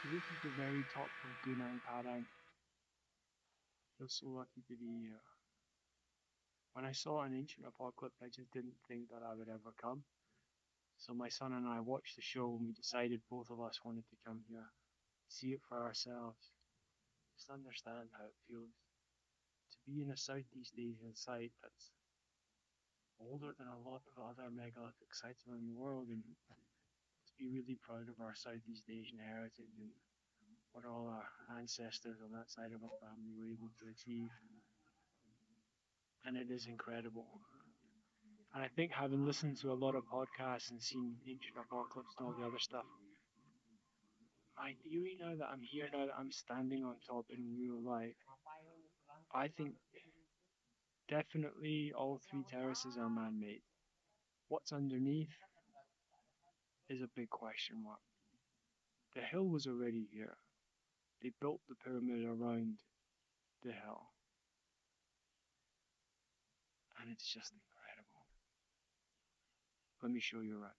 So this is the very top of Gunung Padang. Feel so lucky to be here. When I saw an ancient apocalypse, I just didn't think that I would ever come. So my son and I watched the show and we decided both of us wanted to come here, see it for ourselves, just understand how it feels to be in a Southeast Asian site that's older than a lot of other megalithic sites around the world, and to be really proud of our Southeast Asian heritage and what all our ancestors on that side of our family were able to achieve. And it is incredible. And I think having listened to a lot of podcasts and seen Ancient Apocalypse and all the other stuff, my theory now that I'm here, now that I'm standing on top in real life, I think definitely all three terraces are man-made. What's underneath is a big question mark. The hill was already here. They built the pyramid around the hill. And it's just incredible. Let me show you around.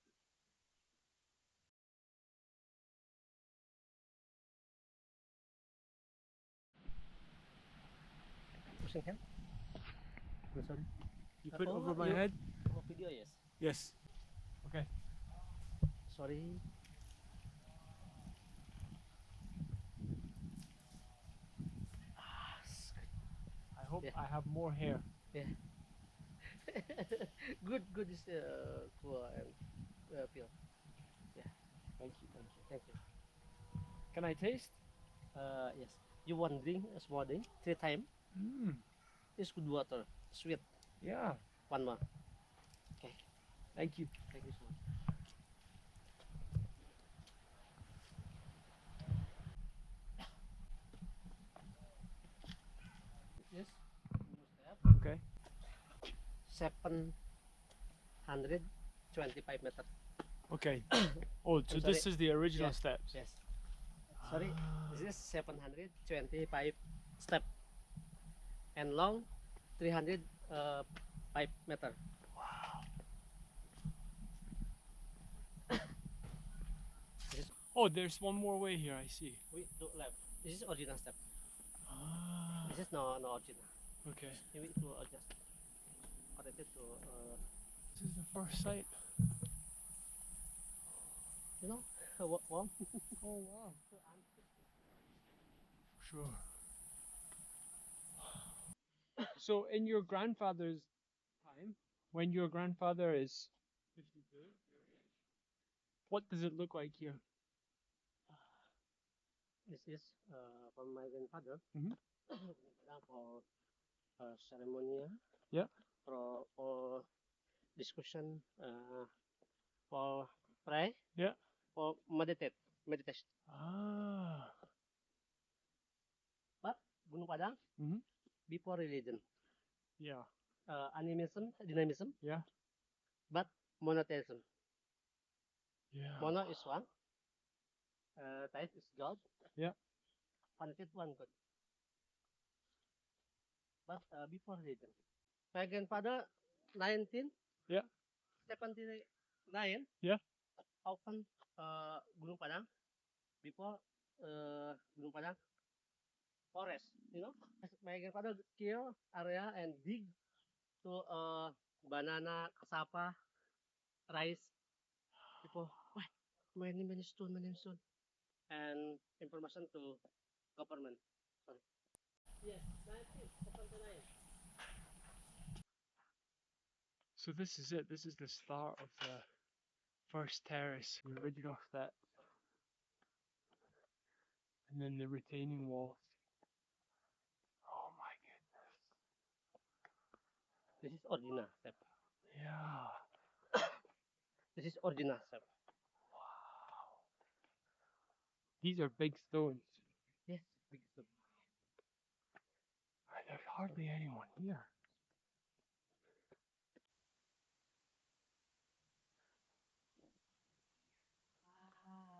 Pushing hand? Oh, sorry. You put it over my you, head? Video, yes. Yes. Okay. Sorry. I hope Yeah. I have more hair. Yeah. good is cool and pure. Yeah. Thank you, thank you. Thank you. Can I taste? Yes. You want drink a small drink 3 times? Mmm. It's good water, sweet. Yeah. One more. Okay. Thank you. Thank you so much. Yes. Okay. 725 meters. Okay. Oh, so this is the original steps. Yes. Sorry, this is 725 step and long 305 meters. Wow. This is Oh, there's one more way here, I see. we do left. This is original step. Ah. This is no original. Okay. You need to adjust. Connected to This is the first site. you know warm. Oh, wow. Sure. So, in your grandfather's time, when your grandfather is 52, what does it look like here? This is from my grandfather. Mhm. For ceremony, Yeah. for discussion, for pray, Yeah. for meditation. Ah. But Gunung Padang Mhm. before religion, Yeah. animism, dynamism, Yeah. but monotheism. Yeah. Mono is one, theist is God. Yeah. Fanatic one God. But before religion, my grandfather 19 Yeah. 79 Yeah. open Gunung Padang before Gunung Padang forest. You know, my grandfather kill area and dig to banana, cassava, rice. People, why? Many stone, and information to government. Sorry. Yes, 1979. So this is it. This is the start of the first terrace, the original step, and then the retaining walls. Oh my goodness. This is original step. Yeah. This is original step. Wow. These are big stones. Yes, big step. There's hardly anyone here.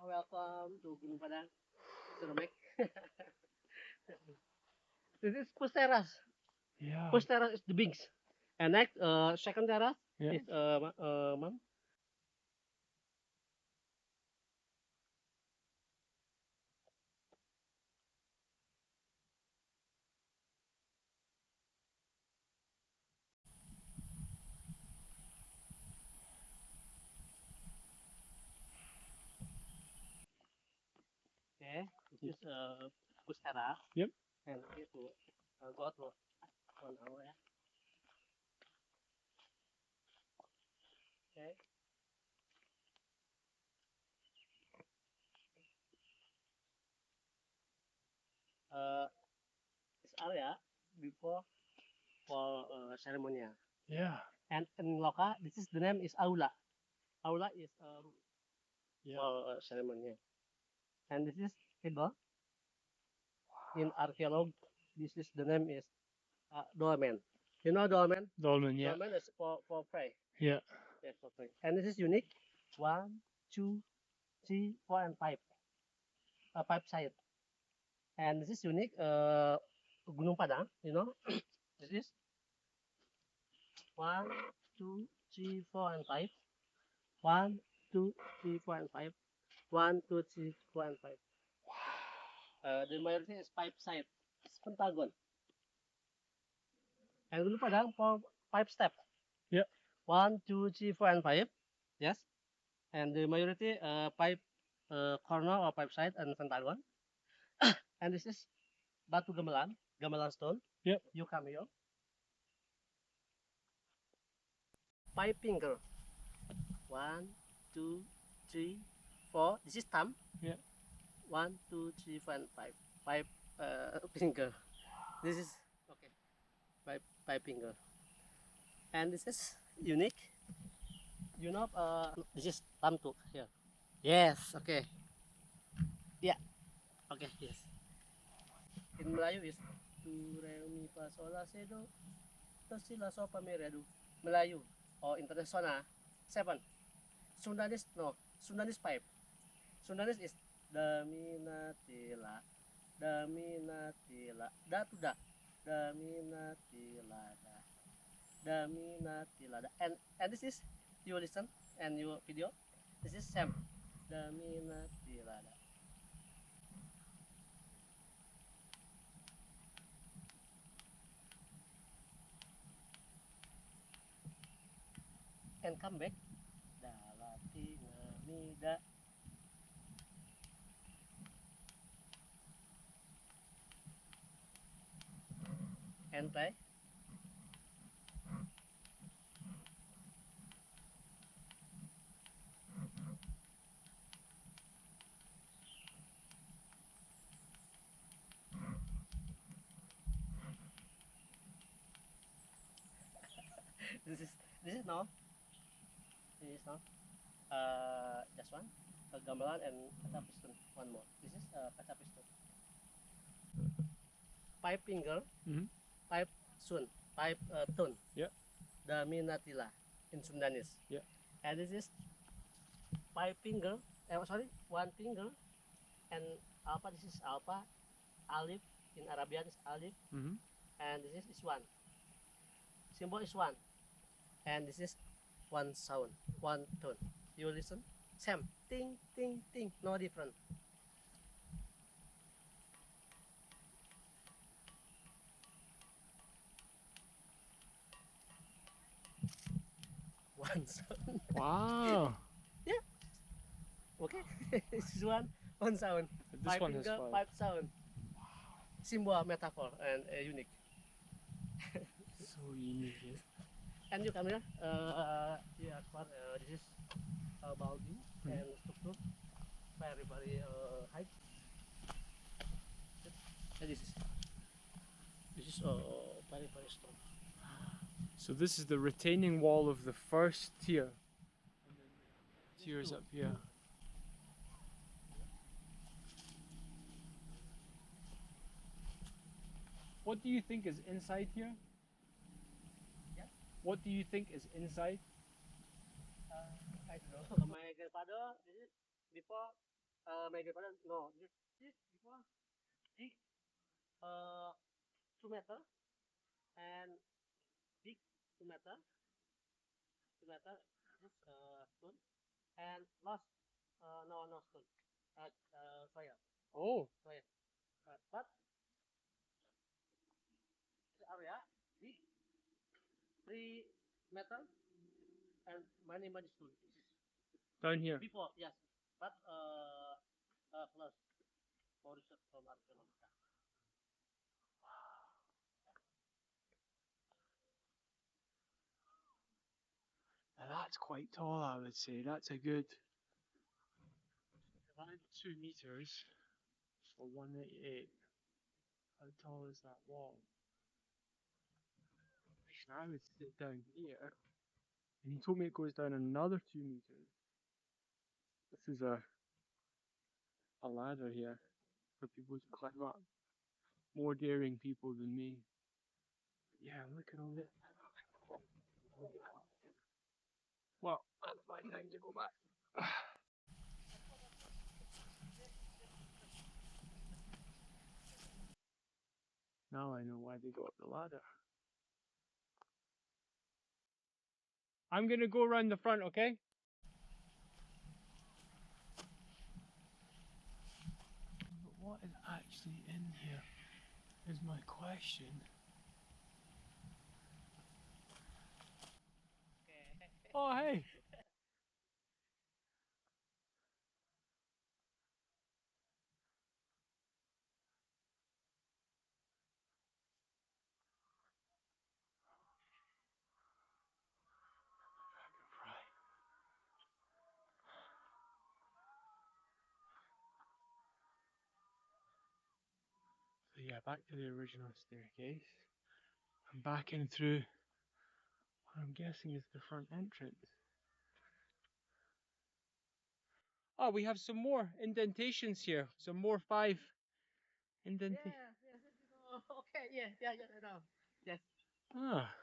Welcome to Gunung Padang. Cermek. This is first terrace. Yeah. First terrace is the biggest. And next, second terrace Yeah. is mom. This is Bustera. Yep. And it will go through 1 hour. Yeah. Okay. This area before for ceremony. Yeah. And in Loka, this is the name is Aula. Aula is Yeah. for ceremony. And this is table. In archaeology, this is the name is dolmen. You know dolmen? Dolmen, yeah. Dolmen is for prey. Yeah. Yes, for prey. And this is unique. 1, 2, 3, 4, and 5. 5 side. And this is unique. Gunung Padang. You know, this is 1, 2, 3, 4, and 5. 1, 2, 3, 4, and 5. 1, 2, 3, 4, and 5. The majority is 5 side. It's pentagon. And Gunung Padang for 5 steps. Yeah. 1, 2, 3, 4, and 5. Yes. And the majority 5 corner or 5 side and pentagon. And this is batu gamelan, gamelan stone. Yep. You come here. 5 finger. 1, 2, 3, 4. This is thumb. Yeah. 1, 2, 3, 4, and 5. 5 finger. This is okay. 5 finger. And this is unique. You know, this is thumb took here. Yes. Okay. Yeah. Okay. Yes. In Melayu is do re mi fa sol la si do si la so fa mi re do. Melayu or international 7. Sundanese no. Sundanese 5. Sundanese is da mi na ti la. Da mi na ti la. Da to da. Da mi na ti la da. Da mi na ti la da. And this is you listen and your video. This is Sam. Da mi na ti la da. And come back. Da la ti na mi da. And play. This is no. This is no. Just one. Gamelan and kaca piston. One more. This is kaca piston. 5 finger. Mm-hmm. 5 sun. 5 tone. Yeah. The minatila in Sundanese. Yeah. And this is 5 finger. Sorry, 1 finger. And alpha. This is alpha. Alif in Arabian is alif. Mm-hmm. And this is one. Symbol is one. And this is one sound, one tone. You listen. Same. Ting, ting, ting. No different. One sound. Wow. Yeah. Okay. This is one sound. This one has 5 finger, 5 5. sound. Symbol, metaphor, and unique. So unique. Yeah. And you come here. Yeah, this is building and structure. Very, very high. And this is very, very strong. So this is the retaining wall of the first tier. And then tiers up here. What do you think is inside here? Yeah. What do you think is inside? I don't know. My grandfather, this is before. My grandfather, no, this is before. Big, 2 meter and big 2 meter. 2 meter. This stone and lost. No stone. Soil. Oh. Soil. But the area big 3 meter and many stone. This is Down here. before, yes, but close. for research from archaeological. Now that's quite tall, I would say. That's a good 2 meters for 188. How tall is that wall? I would sit down here, and he told me it goes down another 2 meters. This is a ladder here for people to climb up. More daring people than me. Yeah, look at all this. Well, that's my time to go back. Now I know why they go up the ladder. I'm gonna go around the front, okay? But what is actually in here is my question. Okay. Oh, hey! So yeah, back to the original staircase. I'm back in through what I'm guessing is the front entrance. Oh, we have some more indentations here. Some more 5 indentations. Yeah, yes, oh, okay, yeah, I know. Yes, Ah,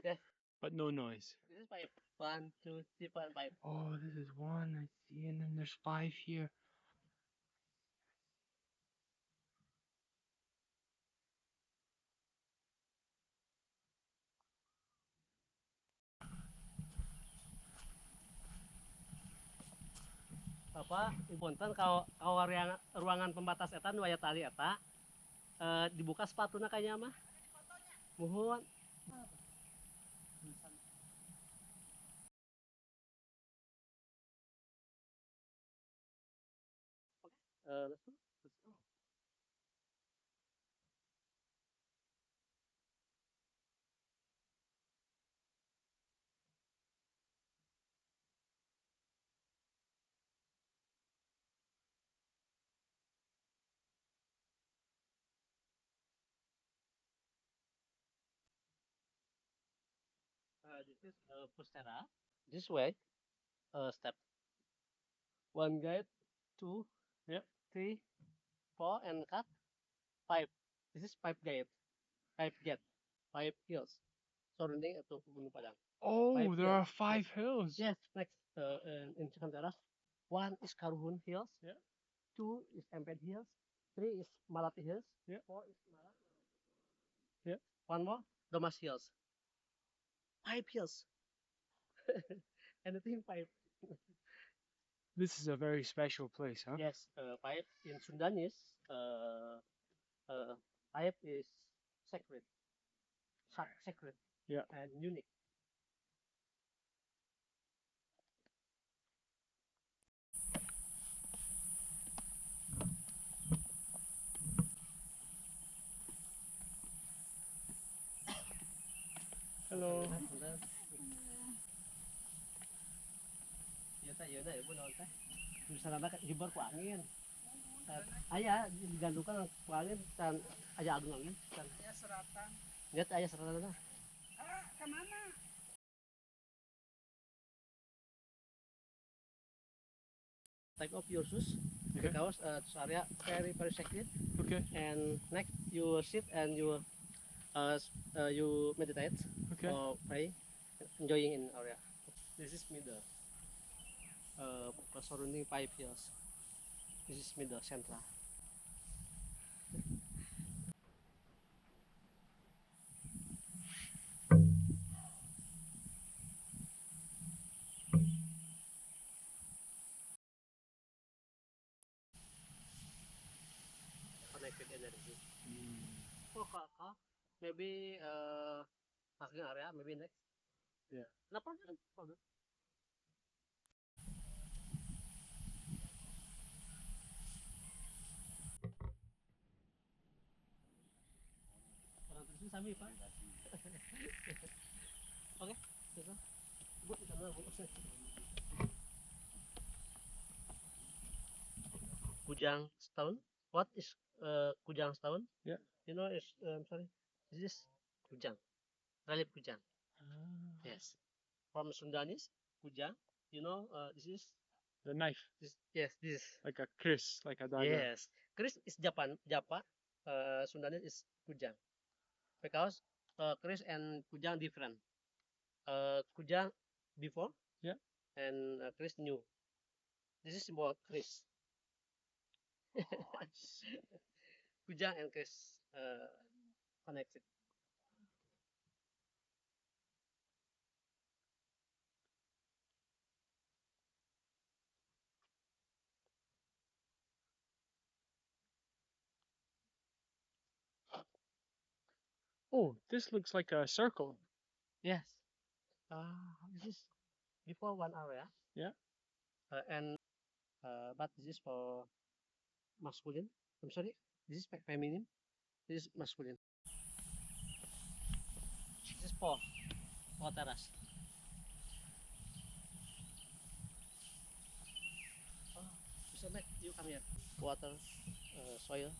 yes. but no noise. This is 5. 1, 2, 3, 4, 5. Oh, this is 1, I see, and then there's 5 here. Apa punten kalau ruangan pembatas eta nu aya tali eta dibuka sepatuna kayaknya mah. Muhun. Let's go. This is Pustera. This way, step. 1 gate, 2, Yep. 3, 4, and cut. 5. This is 5 gate. 5 gate. 5 hills. Surrounding itu Gunung Padang. Oh, 5 there hills. are 5 hills. Yes, next in Jakarta. 1 is Karuhun Hills. Yeah. 2 is Emped Hills. 3 is Malati Hills. Yeah. 4 is Malati. Yeah. 1 more, Domas Hills. 5 hills. Anything 5. This is a very special place, huh? Yes, 5 in Sundanese. 5 is sacred. Sacred. Yeah. And unique. Hello. Iya teh ibu naon teh. Misalnya hibar ku angin. Aya digandukan ku angin dan aya agung angin kan. Aya seratan. Lihat aya seratan. Ah, ke mana? Take off your shoes because this area very sacred. Okay. And next you sit and you meditate or pray, enjoying in area. This is middle. Surrounding 5 hills. This is middle central. Connected energy. Oh, maybe parking area, maybe next. Yeah. No problem. kami pa. Okay, sige. Buat kita na bukas. Kujang Stone. What is Kujang Stone? Yeah. You know, it's sorry. This is Kujang. Relief Kujang. Yes. From Sundanese, Kujang. You know, this is The knife, yes, this. like a kris, like a dagger. Yes. Kris is Japan, Japa. Sundanese is Kujang. Because Kris and Kujang different. Kujang before. Yeah. And Kris new. This is more Kris. Kujang and Kris connected. Oh, this looks like a circle. Yes. This is before one area. Yeah. And but this is for masculine. I'm sorry. This is feminine. This is masculine. This is for terrace. Oh, Mr. Mac, you come here. Water, soil,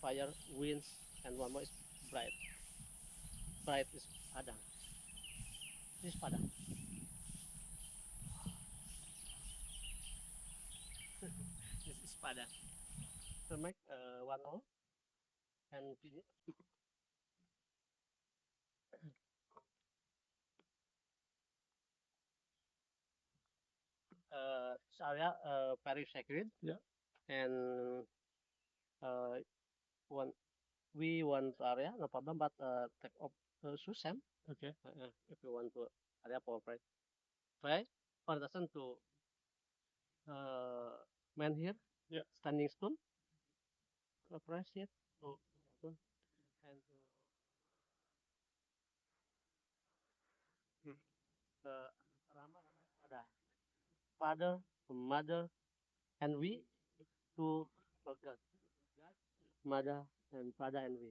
fire, winds, and one more is bright. Bright is Padang. This is Padang. This is Padang. So make one more and finish. This area very sacred. Yeah. And uh, one we want area no problem, but take off shoes, Sam. Okay. If you want to area for try orientation to man here. Yeah. Standing stone. Press it. Oh, stone. And Hmm. Rama ada father, mother, and we to God, mother and father and we,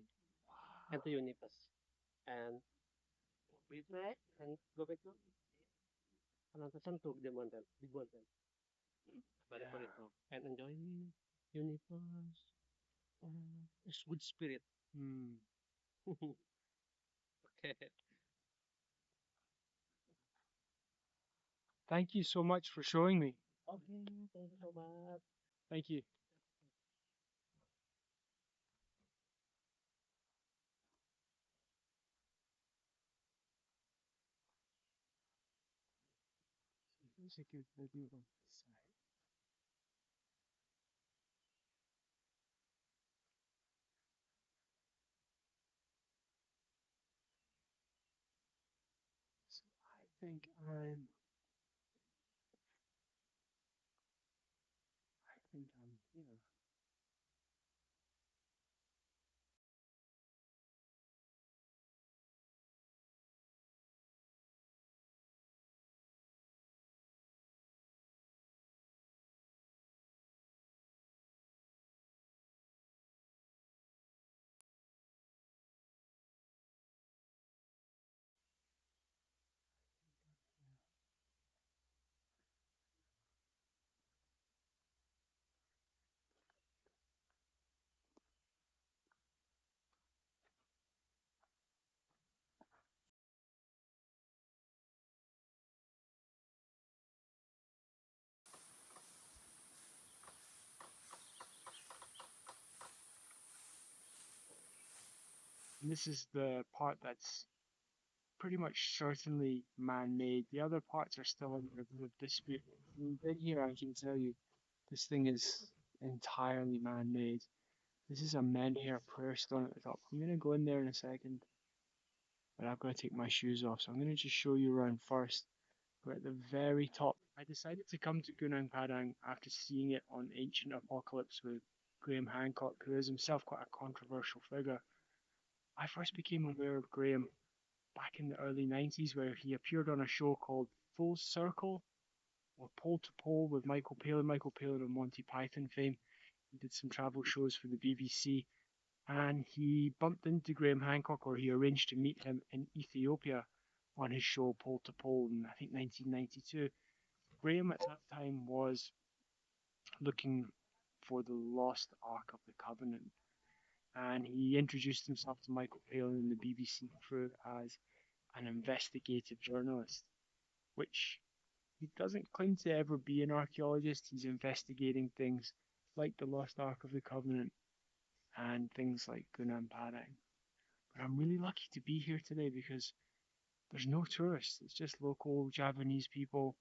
and to universe. And we pray and go back to Anantasan to the mountain, big mountain. Very beautiful. And enjoy universe. It's good spirit. Hmm. Okay. Thank you so much for showing me. Okay, thank you so much. Thank you. There's a good video on this side. So I think I'm here. And this is the part that's pretty much certainly man-made. The other parts are still under a bit of dispute. From in here, I can tell you, this thing is entirely man-made. This is a menhir prayer stone at the top. I'm gonna go in there in a second, but I've got to take my shoes off. So I'm gonna just show you around first. We're at the very top. I decided to come to Gunung Padang after seeing it on Ancient Apocalypse with Graham Hancock, who is himself quite a controversial figure. I first became aware of Graham back in the early 90s, where he appeared on a show called Full Circle or Pole to Pole with Michael Palin. Michael Palin of Monty Python fame. He did some travel shows for the BBC. and he bumped into Graham Hancock, or he arranged to meet him in Ethiopia on his show Pole to Pole in, I think, 1992. Graham at that time was looking for the lost Ark of the Covenant, and he introduced himself to Michael Palin and the BBC crew as an investigative journalist, which he doesn't claim to ever be an archaeologist. He's investigating things like the lost Ark of the Covenant and things like Gunung Padang. But I'm really lucky to be here today because there's no tourists. It's just local Javanese people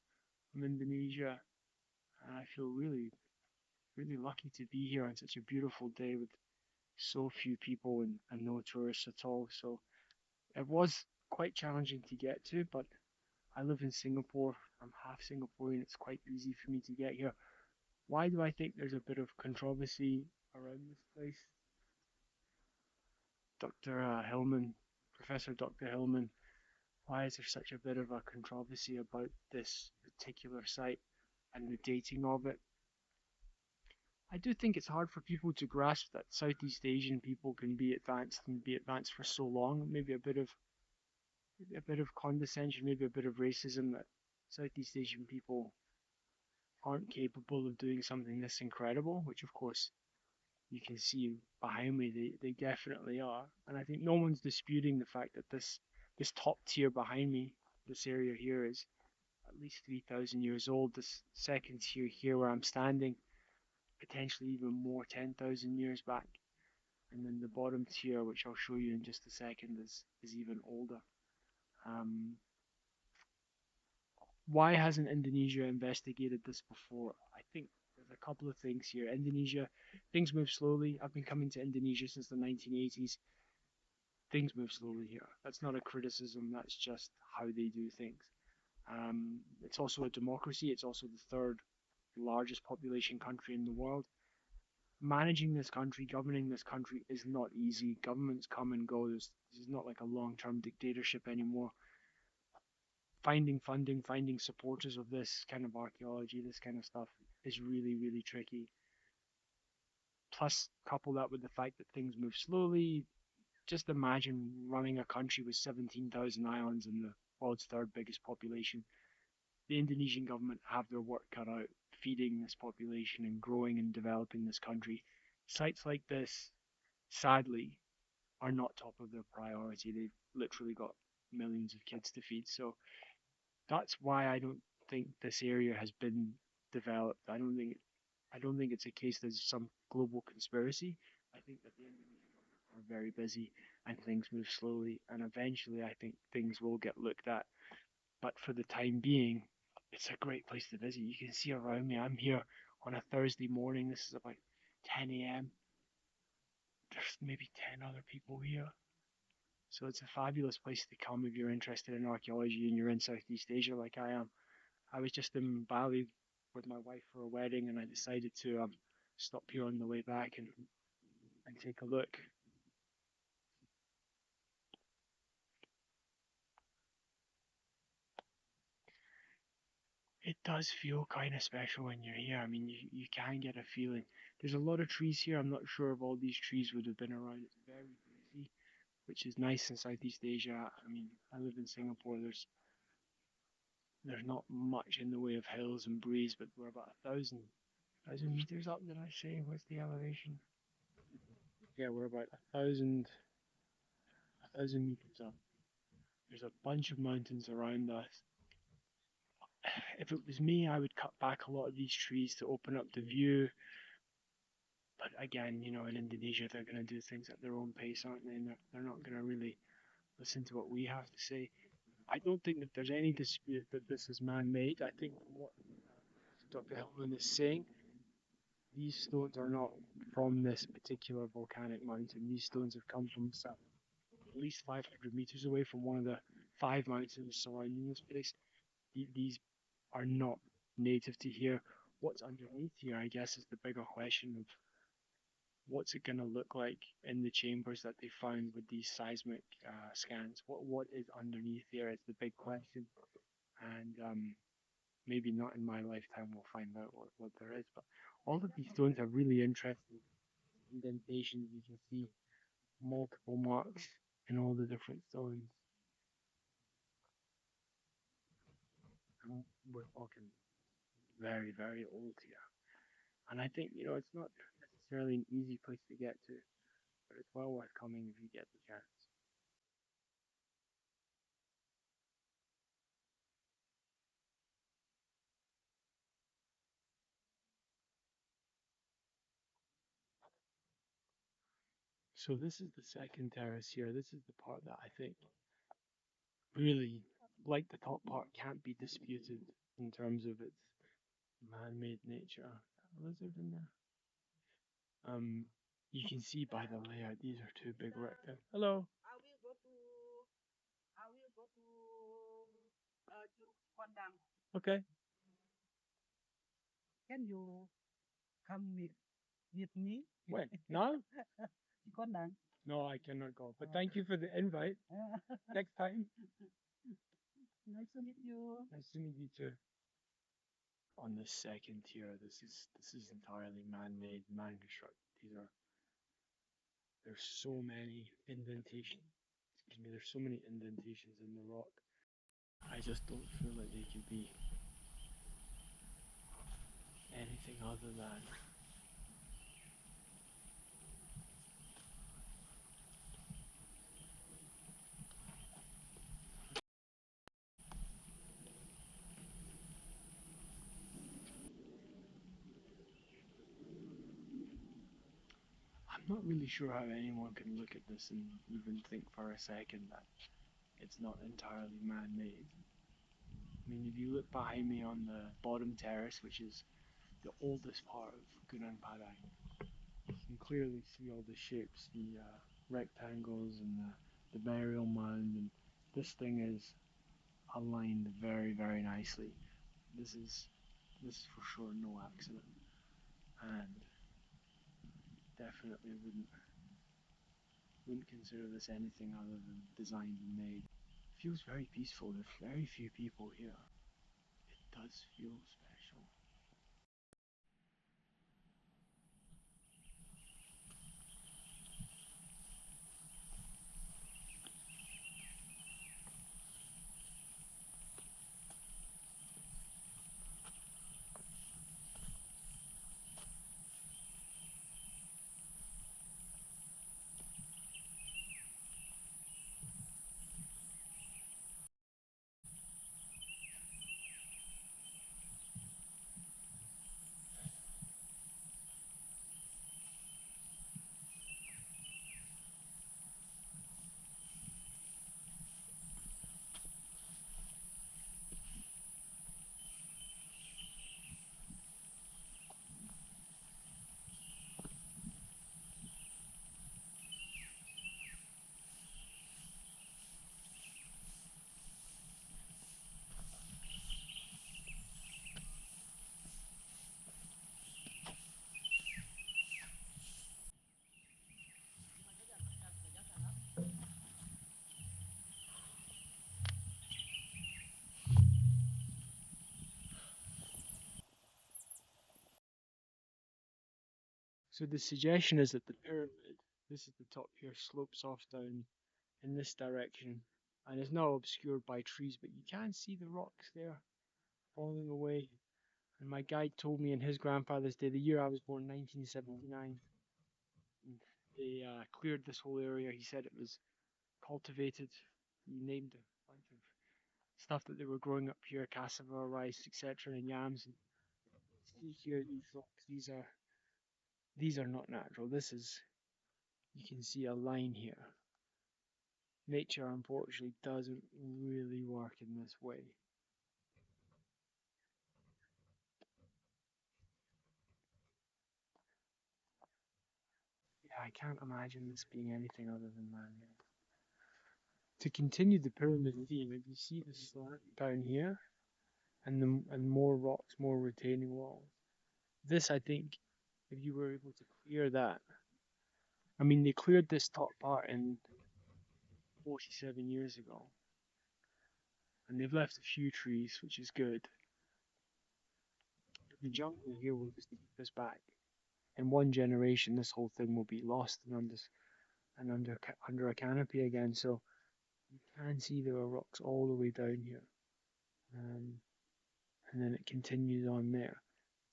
from Indonesia, and I feel really, really lucky to be here on such a beautiful day with so few people and no tourists at all. So it was quite challenging to get to, but I live in Singapore. I'm half Singaporean. It's quite easy for me to get here. Why do I think there's a bit of controversy around this place? Dr. Hillman, Professor Dr. Hillman, why is there such a bit of a controversy about this particular site and the dating of it? I do think it's hard for people to grasp that Southeast Asian people can be advanced and be advanced for so long. Maybe a bit of condescension, maybe a bit of racism that Southeast Asian people aren't capable of doing something this incredible, which of course you can see behind me, they definitely are. And I think no one's disputing the fact that this top tier behind me, this area here, is at least 3,000 years old. This second tier here where I'm standing, potentially even more, 10,000 years back. And then the bottom tier, which I'll show you in just a second, is even older. Um, why hasn't Indonesia investigated this before? I think there's a couple of things here. Indonesia, things move slowly. I've been coming to Indonesia since the 1980s. Things move slowly here. That's not a criticism, that's just how they do things. It's also a democracy, it's also the third largest population country in the world. Managing this country, governing this country is not easy. Governments come and go. This is not like a long term dictatorship anymore. Finding funding, finding supporters of this kind of archaeology, this kind of stuff, is really, really tricky. Plus, couple that with the fact that things move slowly. Just imagine running a country with 17,000 islands and the world's third biggest population. The Indonesian government have their work cut out feeding this population and growing and developing this country. Sites like this, sadly, are not top of their priority. They've literally got millions of kids to feed. So that's why I don't think this area has been developed. I don't think it's a case there's some global conspiracy. I think that the Indonesian government are very busy and things move slowly, and eventually I think things will get looked at. But for the time being, it's a great place to visit. You can see around me. I'm here on a Thursday morning. This is about 10 a.m. There's maybe 10 other people here. So it's a fabulous place to come if you're interested in archaeology and you're in Southeast Asia like I am. I was just in Bali with my wife for a wedding, and I decided to stop here on the way back and take a look. It does feel kind of special when you're here. I mean, you can get a feeling. There's a lot of trees here. I'm not sure if all these trees would have been around. It's very breezy, which is nice in Southeast Asia. I mean, I live in Singapore. There's not much in the way of hills and breeze, but we're about 1,000 meters up. Did I say? What's the elevation? Yeah, we're about 1,000 meters up. There's a bunch of mountains around us. If it was me, I would cut back a lot of these trees to open up the view. But again, in Indonesia, they're going to do things at their own pace, aren't they? And they're not going to really listen to what we have to say. I don't think that there's any dispute that this is man-made. I think what Dr. Hillman is saying, these stones are not from this particular volcanic mountain. These stones have come from south, at least 500 meters away from one of the five mountains surrounding this place. These are not native to here. What's underneath here, I guess, is the bigger question of what's it going to look like in the chambers that they found with these seismic scans. What is underneath here is the big question, and maybe not in my lifetime we'll find out what there is. But all of these stones have really interesting indentations. You can see multiple marks in all the different stones. And we're talking very, very old here. And I think, it's not necessarily an easy place to get to, but it's well worth coming if you get the chance. So this is the second terrace here. This is the part that I think really, like the top part, can't be disputed in terms of its man-made nature. A lizard in there. You can see by the layout, these are two big rectangles. Hello. I will go to Padang. Okay. Can you come with me? When? Now? Padang. No, I cannot go. But thank you for the invite. Next time. Nice to meet you. Nice to meet you too. On the second tier, this is entirely man-made, man-constructed. There's so many indentations. Excuse me. There's so many indentations in the rock. I just don't feel like they could be anything other than. I'm not really sure how anyone can look at this and even think for a second that it's not entirely man-made. I mean, if you look behind me on the bottom terrace, which is the oldest part of Gunung Padang, you can clearly see all the shapes, the rectangles and the burial mound, and this thing is aligned very, very nicely. This is for sure no accident, and definitely wouldn't consider this anything other than designed and made. It feels very peaceful. There's very few people here. It does feel special. So the suggestion is that the pyramid, this is the top here, slopes off down in this direction and is now obscured by trees, but you can see the rocks there falling away. And my guide told me in his grandfather's day, the year I was born, 1979, they cleared this whole area. He said it was cultivated. He named a bunch of stuff that they were growing up here, cassava, rice, etc., and yams. And see here, these rocks, these are not natural. This is, you can see a line here. Nature, unfortunately, doesn't really work in this way. Yeah, I can't imagine this being anything other than man-made. To continue the pyramid theme, if you see the slant down here, and more rocks, more retaining walls. This, I think, if you were able to clear that, I mean, they cleared this top part in 47 years ago, and they've left a few trees, which is good. The jungle here will just keep this back. In one generation, this whole thing will be lost and undiscovered. and under a canopy again. So you can see there are rocks all the way down here, um, and then it continues on there.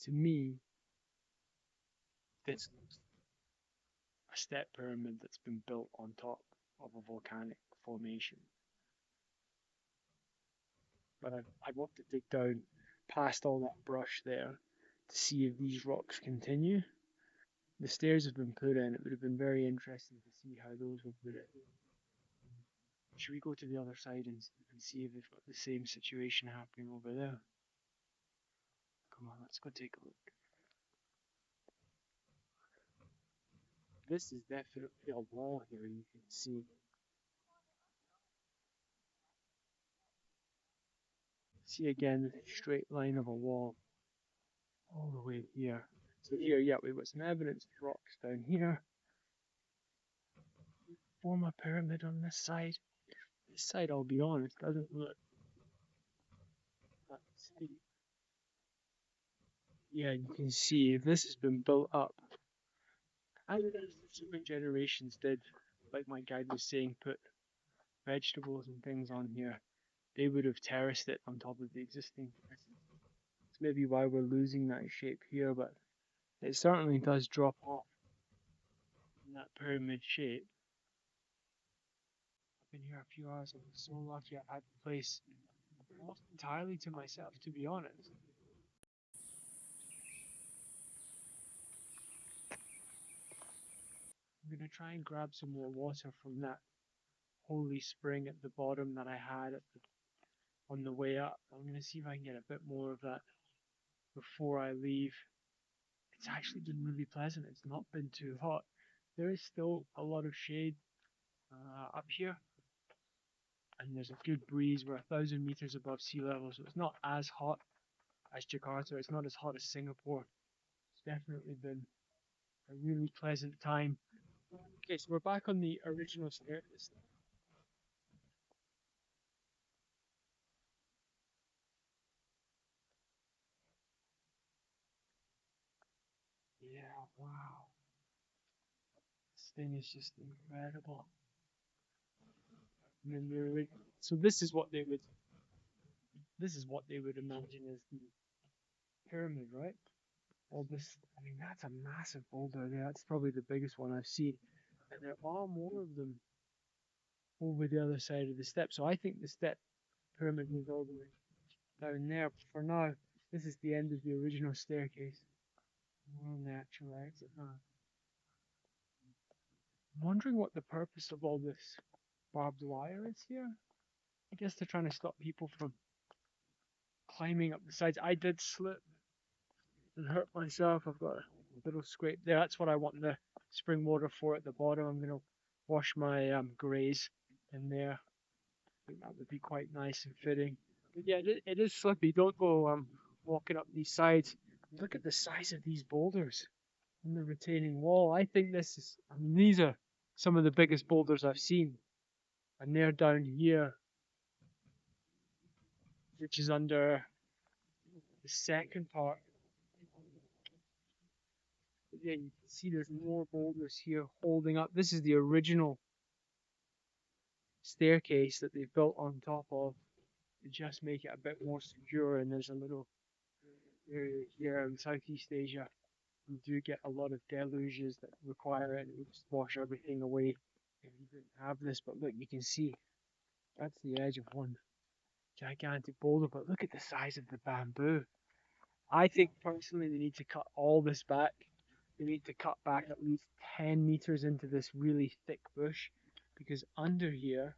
To me, this looks a step pyramid that's been built on top of a volcanic formation. But I want to dig down past all that brush there to see if these rocks continue. The stairs have been put in. It would have been very interesting to see how those were put in. Should we go to the other side and see if they've got the same situation happening over there? Come on, let's go take a look. This is definitely a wall here, you can see. See again the straight line of a wall all the way here. So here, yeah, we've got some evidence of rocks down here. Form a pyramid on this side. This side, I'll be honest, doesn't look that steep. Yeah, you can see if this has been built up. And as the subsequent generations did, like my guide was saying, put vegetables and things on here, they would have terraced it on top of the existing. It's maybe why we're losing that shape here, but it certainly does drop off in that pyramid shape. I've been here a few hours. I'm so lucky I had the place almost entirely to myself, to be honest. I'm gonna try and grab some more water from that holy spring at the bottom that I had on the way up. I'm gonna see if I can get a bit more of that before I leave. It's actually been really pleasant. It's not been too hot. There is still a lot of shade up here, and there's a good breeze. We're 1,000 meters above sea level, so it's not as hot as Jakarta. It's not as hot as Singapore. It's definitely been a really pleasant time. Okay, so we're back on the original staircase. Yeah, wow. This thing is just incredible. And then so this is what they would imagine as the pyramid, right? All this, I mean, that's a massive boulder there. That's probably the biggest one I've seen. And there are more of them over the other side of the step. So I think the step pyramid was all the way down there. But for now, this is the end of the original staircase. We're on the actual exit now. I'm wondering what the purpose of all this barbed wire is here. I guess they're trying to stop people from climbing up the sides. I did slip and hurt myself. I've got a little scrape there. That's what I want the spring water for at the bottom. I'm going to wash my greys in there. I think that would be quite nice and fitting. But yeah, it is slippy. Don't go walking up these sides. Look at the size of these boulders in the retaining wall. I think this is, I mean, these are some of the biggest boulders I've seen. And they're down here, which is under the second part. But yeah, you can see there's more boulders here holding up. This is the original staircase that they've built on top of to just make it a bit more secure. And there's a little area here in Southeast Asia. You do get a lot of deluges that require it. It would just wash everything away if you didn't have this. But look, you can see that's the edge of one gigantic boulder. But look at the size of the bamboo. I think personally they need to cut all this back. They need to cut back at least 10 meters into this really thick bush because under here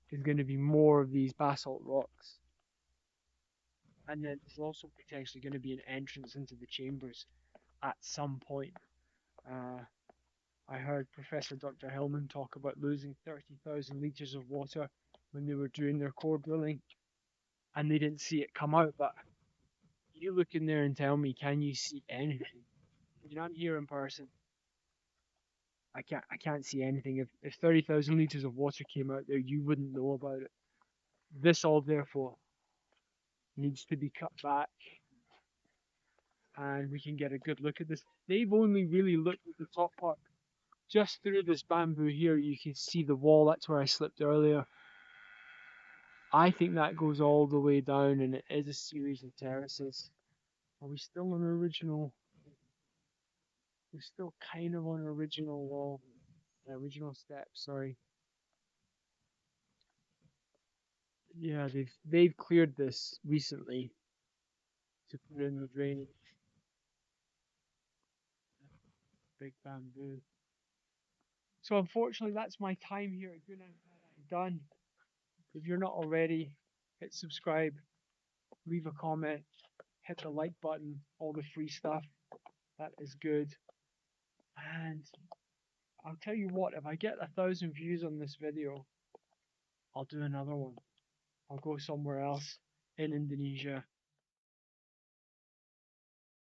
is going to be more of these basalt rocks. And then there's also potentially going to be an entrance into the chambers at some point. Uh, I heard Professor Dr. Hellman talk about losing 30,000 litres of water when they were doing their core drilling and they didn't see it come out. But you look in there and tell me, can you see anything? You know, I'm here in person. I can't see anything. If 30,000 litres of water came out there, you wouldn't know about it. This all therefore needs to be cut back and we can get a good look at this. They've only really looked at the top part just through this bamboo here, you can see the wall. That's where I slipped earlier. I think that goes all the way down, and it is a series of terraces. Are we still on original? We're still kind of on original wall, original steps. Sorry. Yeah, they've cleared this recently to put in the drainage. Big bamboo. So unfortunately, that's my time here at Gunung Padang done. If you're not already, hit subscribe, leave a comment, hit the like button, all the free stuff. That is good. And I'll tell you what, if I get 1,000 views on this video, I'll do another one. I'll go somewhere else in Indonesia